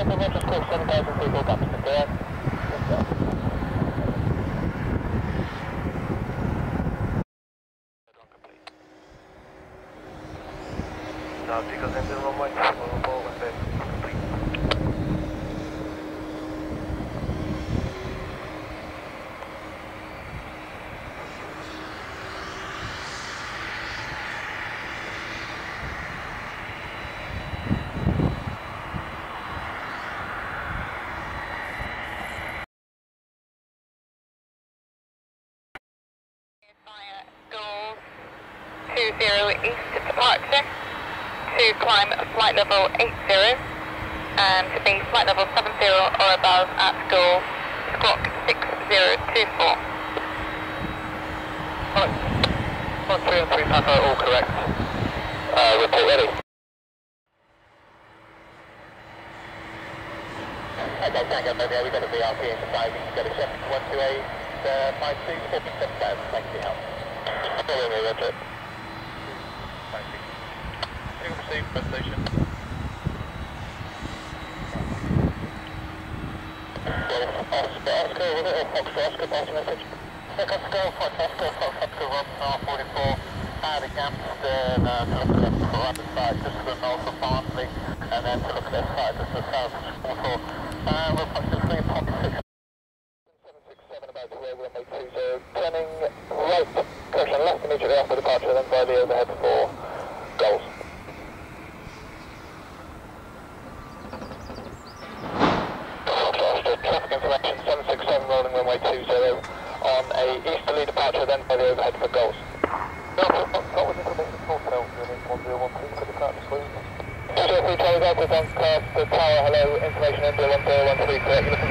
Doncaster, Roger, score 7034, Doncaster, correct. Now, because engine runway, we'll go with it. Complete. Via Goals 20 East departure to climb flight level 80 and to be flight level 70 or above at goal squawk 6024. Mark 3 and 3 Papa, all correct. Report ready. Okay, Tango, Novia, we've got a VRP in the side. We can get a 7128, 52, 47,000. Thank you, help. Follow me, Roger. Thank you. You can receive bus station. Oscar, was it? Or Foxtrot, Oscar, pass message. Oscar, Foxtrot, Rob, R44. The Gamston, to look at the right side, just to the north of Barnsley, and then to look at their side, just to the south of Sportor. We'll punch to 3.6. 767 about to where runway 20, turning right, correction, left immediately after departure, then by the overhead for goals. Traffic information 767 rolling runway 20 on a easterly departure, then by the overhead for goals. Not with information full tail, unit 1013 for the current suite. 203 Charlie Delta, Doncaster Tower, hello, information India 1013, correct.